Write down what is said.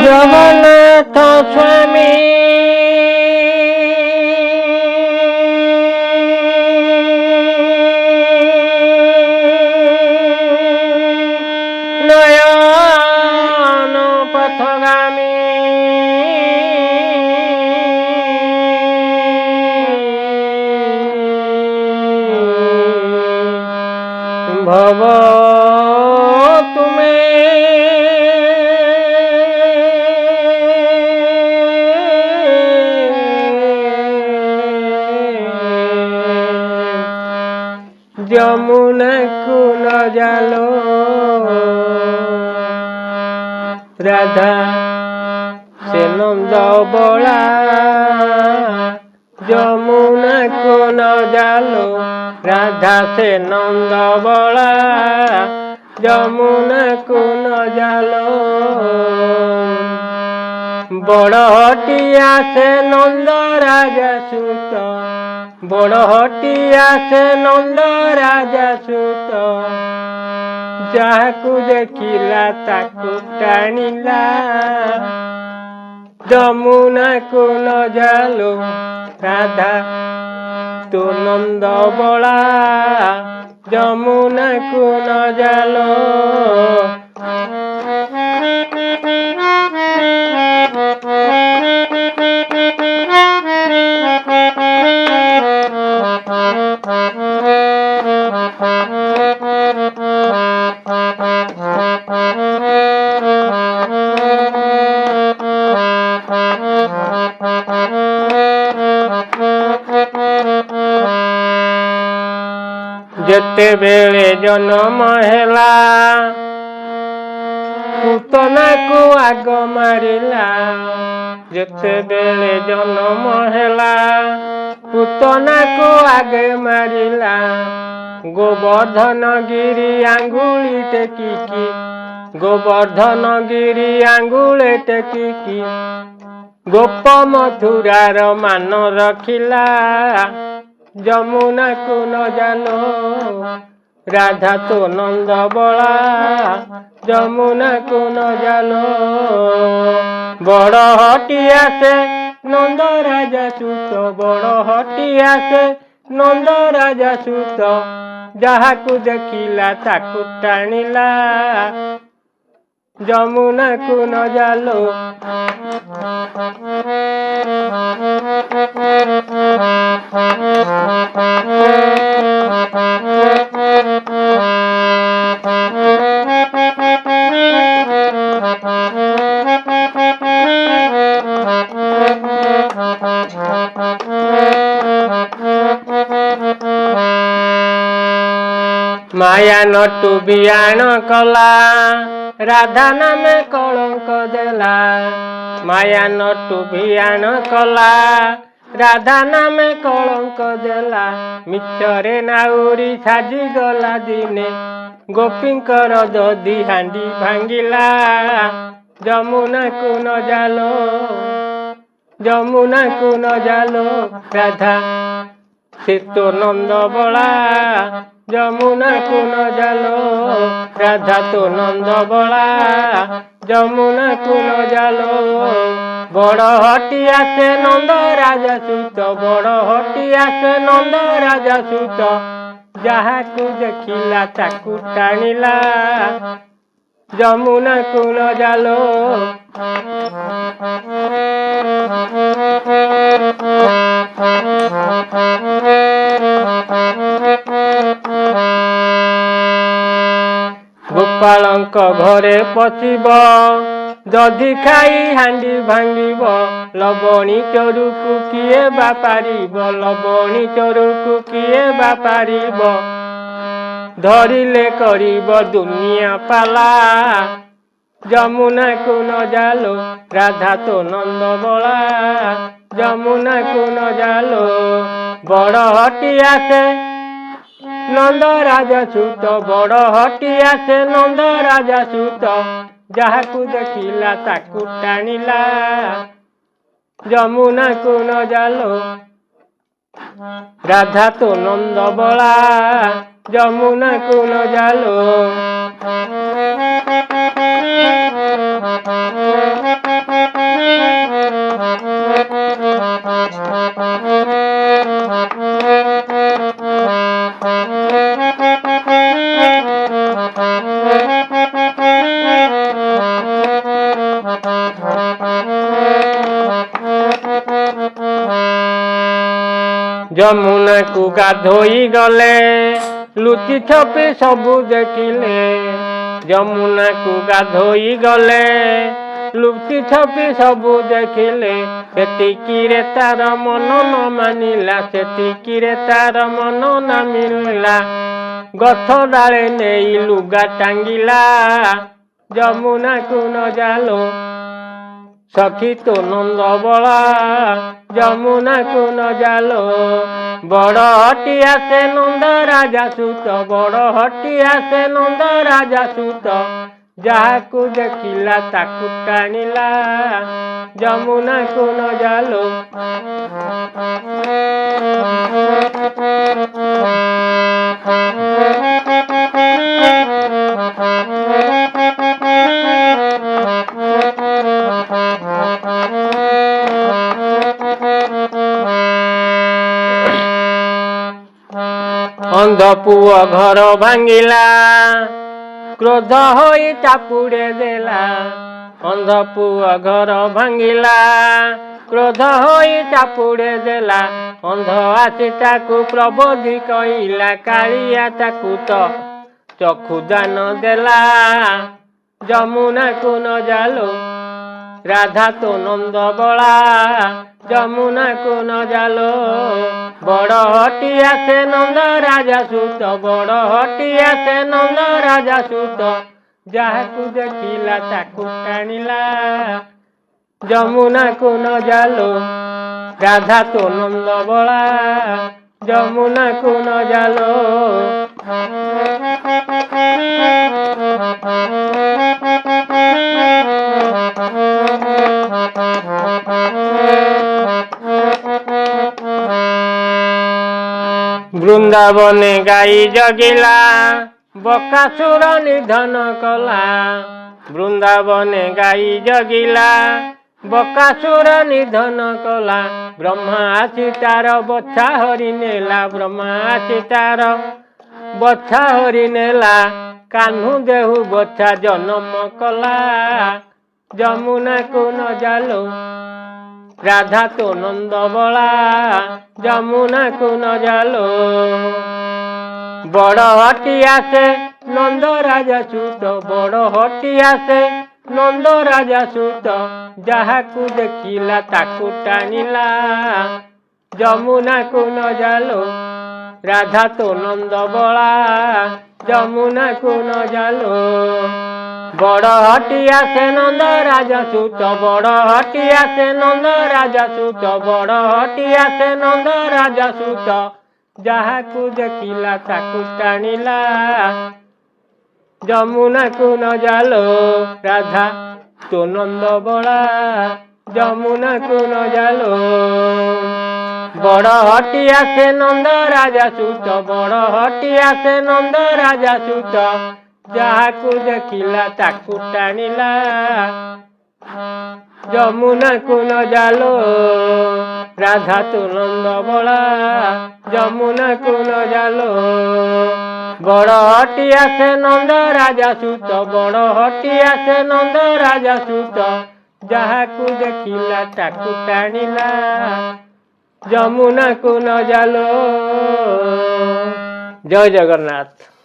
ଜଗନ୍ନାଥ ସ୍ୱାମୀ ନୟନ ପଥଗାମୀ ଭବ ତୁମେ যমুনাକୁ ন জালো রাধা সে নন্দ বলা যমুনাକୁ ন জালো রাধা সে নন্দ বলা যমুনাକୁ ন জালো বড় হটিয়া সে নন্দ রাজা সুত বড় হটিয়া সে নন্দ রাজা সুত যাহাକୁ ଦେଖିଲା ତାକୁ ଟାଣିଲା ଯମୁନାକୁ ନ ଜାଲୋ ରାଧା ତୁ ନନ୍ଦ ବଳା ଯମୁନାକୁ ନ ଜାଲୋ ଯେତେବେଳେ ଜନ୍ମ ହେଲା ପୁତନାକୁ ଆଗ ମାରିଲା ଯେତେବେଳେ ଜନ୍ମ ହେଲା ପୁତନାକୁ ଆଗେ ମାରିଲା ଗୋବର୍ଦ୍ଧନ ଗିରି ଆଙ୍ଗୁଳି ଟେକିକି ଗୋବର୍ଦ୍ଧନ ଗିରି ଆଙ୍ଗୁଳି ଟେକିକି ଗୋପ ମଥୁରାର ମାନ ରଖିଲା ଯମୁନାକୁ ନ ଜାଲୋ ରାଧା ତୋ ନନ୍ଦ ବଳା ଯମୁନାକୁ ନ ଜାଲୋ ବଡ଼ ହଟିଆ ସେ ନନ୍ଦ ରାଜା ସୁତ ବଡ଼ ହଟିଆ ସେ ନନ୍ଦ ରାଜା ସୁତ ଯାହାକୁ ଦେଖିଲା ତାକୁ ଟାଣିଲା ଯମୁନାକୁ ନ ଜାଲୋ ମାୟା ନଟୁ ବିଆଣ କଲା ରାଧା ନାମେ କଳଙ୍କ ଦେଲା ମାୟା ନଟୁ ବିଆଣ କଲା ରାଧା ନାମେ କଳଙ୍କ ଦେଲା ମିଛରେ ନାଉରି ସାଜିଗଲା ଦିନେ ଗୋପୀଙ୍କର ଦଧି ହାଣ୍ଡି ଭାଙ୍ଗିଲା ଯମୁନାକୁ ନ ଜାଲୋ ଯମୁନାକୁ ନ ଜାଲୋ ରାଧା ସେ ତୋ ନନ୍ଦ ବଳା ଯମୁନାକୁ ନ ଜାଲୋ ରାଧା ତୋ ନନ୍ଦ ବଳା ଯମୁନାକୁ ନ ଜାଲୋ ବଡ଼ ହଟିଆ ସେ ନନ୍ଦ ରାଜା ସୁତ ବଡ଼ ହଟିଆ ସେ ନନ୍ଦ ରାଜା ସୁତ ଯାହାକୁ ଦେଖିଲା ତାକୁ ଟାଣିଲା ଯମୁନାକୁ ନ ଜାଲୋ ଗୋପାଳଙ୍କ ଘରେ ପଶିବ ଦଧି ଖାଇ ହାଣ୍ଡି ଭାଙ୍ଗିବ ଲବଣୀ ଚୋରକୁ କିଏ ବା ପାରିବ ଲବଣୀ ଚୋରକୁ କିଏ ବା ପାରିବ ଧରିଲେ କରିବ ଦୁନିଆ ପାଲା ଯମୁନାକୁ ନ ଜାଲୋ ରାଧା ତୋ ନନ୍ଦ ବଳା ଯମୁନାକୁ ନ ଜାଲୋ ବଡ଼ ହଟିଆ ସେ ନନ୍ଦ ରାଜା ସୁତ ବଡ଼ ହଟିଆ ସେ ନନ୍ଦ ରାଜା ସୁତ ଯାହାକୁ ଦେଖିଲା ତାକୁ ଟାଣିଲା ଯମୁନାକୁ ନ ଜାଲୋ ରାଧା ତୋ ନନ୍ଦ ବଳା ଯମୁନାକୁ ନ ଜାଲୋ ଯମୁନାକୁ ଗାଧୋଇ ଗଲେ ଲୁଚି ଛପି ସବୁ ଦେଖିଲେ। ଯମୁନାକୁ ଗାଧୋଇ ଗଲେ ଲୁଚି ଛପି ସବୁ ଦେଖିଲେ। ସେତିକିରେ ତାର ମନ ନ ମାନିଲା, ସେତିକିରେ ତାର ମନ ନ ମିଳିଲା। ଗଛ ଡାଳେ ନେଇ ଲୁଗା ଟାଙ୍ଗିଲା, ଯମୁନାକୁ ନ ଜାଲୋ ସଖୀ ତୋ ନନ୍ଦ ବଳା, ଯମୁନାକୁ ନ ଜାଲୋ। ବଡ଼ ହଟିଆ ସେ ନନ୍ଦ ରାଜା ସୁତ, ବଡ଼ ହଟିଆ ସେ ନନ୍ଦ ରାଜା ସୁତ। ଯାହାକୁ ଦେଖିଲା ତାକୁ ଟାଣିଲା, ଯମୁନାକୁ ନ ଜାଲୋ। ଅନ୍ଧ ପୁଅ ଘର ଭାଙ୍ଗିଲା, କ୍ରୋଧ ହୋଇ ଚାପୁଡ଼େ ଦେଲା। ଅନ୍ଧ ପୁଅ ଘର ଭାଙ୍ଗିଲା, କ୍ରୋଧ ହୋଇ ଚାପୁଡ଼େ ଦେଲା। ଅନ୍ଧ ଆସି ତାକୁ ପ୍ରବୋଧି କହିଲା, କାଳିଆ ତାକୁ ତ ଚକ୍ଷୁ ଦାନ ଦେଲା, ଯମୁନାକୁ ନ ଜାଲୋ। ରାଧା ତୋ ନନ୍ଦ ବଳା, ଯମୁନାକୁ ନ ଜାଲୋ। ବଡ଼ ହଟିଆ ସେ ନନ୍ଦ ରାଜା ସୁତ, ବଡ଼ ହଟିଆ ସେ ନନ୍ଦ ରାଜା ସୁତ। ଯାହାକୁ ଦେଖିଲା ତାକୁ ଟାଣିଲା, ଯମୁନାକୁ ନ ଜାଲୋ। ରାଧା ତୋ ନନ୍ଦ ବଳା, ଯମୁନାକୁ ନ ଜାଲୋ। ବୃନ୍ଦାବନେ ଗାଈ ଜଗିଲା, ବକାସୁର ନିଧନ କଲା। ବୃନ୍ଦାବନେ ଗାଈ ଜଗିଲା, ବକାସୁର ନିଧନ କଲା। ବ୍ରହ୍ମା ଆସି ତାର ବଛା ହରି ନେଲା, ବ୍ରହ୍ମା ଆସି ତାର ବଛା ହରି ନେଲା। କାହ୍ନୁ ଦେହୁ ବଛା ଜନମ କଲା, ଯମୁନାକୁ ନ ଜାଲୋ। ରାଧା ତୋ ନନ୍ଦ ବଳା, ଯମୁନାକୁ ନ ଜାଲୋ। ବଡ଼ ହଟିଆ ସେ ନନ୍ଦ ରାଜା ସୁତ, ବଡ଼ ହଟିଆ ସେ ନନ୍ଦ ରାଜା ସୁତ। ଯାହାକୁ ଦେଖିଲା ତାକୁ ଟାଣିଲା, ଯମୁନାକୁ ନ ଜାଲୋ। ରାଧା ତୋ ନନ୍ଦ ବଳା, ଯମୁନାକୁ ନ ଜାଲୋ। ବଡ଼ ହଟିଆ ସେ ନନ୍ଦ ରାଜା ସୁତ, ବଡ଼ ହଟିଆ ସେ ନନ୍ଦ ରାଜା ସୁତ, ବଡ଼ ହଟିଆ ସେ ନନ୍ଦ ରାଜା ସୁତ। ଯାହାକୁ ଦେଖିଲା ତାକୁ ଟାଣିଲା, ଯମୁନାକୁ ନ ଜାଲୋ। ରାଧା ତୋ ନନ୍ଦ ବଳା, ଯମୁନାକୁ ନ ଜାଲୋ। ବଡ଼ ହଟିଆ ସେ ନନ୍ଦ ରାଜା ସୁତ, ବଡ଼ ହଟିଆ ସେ ନନ୍ଦ ରାଜା ସୁତ। ଯାହାକୁ ଦେଖିଲା ତାକୁ ଟାଣିଲା, ଯମୁନାକୁ ନ ଜାଲୋ। ରାଧା ତୋ ନନ୍ଦ ବଳା, ଯମୁନାକୁ ନ ଜାଲୋ। ବଡ଼ ହଟିଆ ସେ ନନ୍ଦ ରାଜା ସୁତ, ବଡ଼ ହଟିଆ ସେ ନନ୍ଦ ରାଜା ସୁତ। ଯାହାକୁ ଦେଖିଲା ତାକୁ ଟାଣିଲା, ଯମୁନାକୁ ନ ଜାଲୋ। ଜୟ ଜଗନ୍ନାଥ।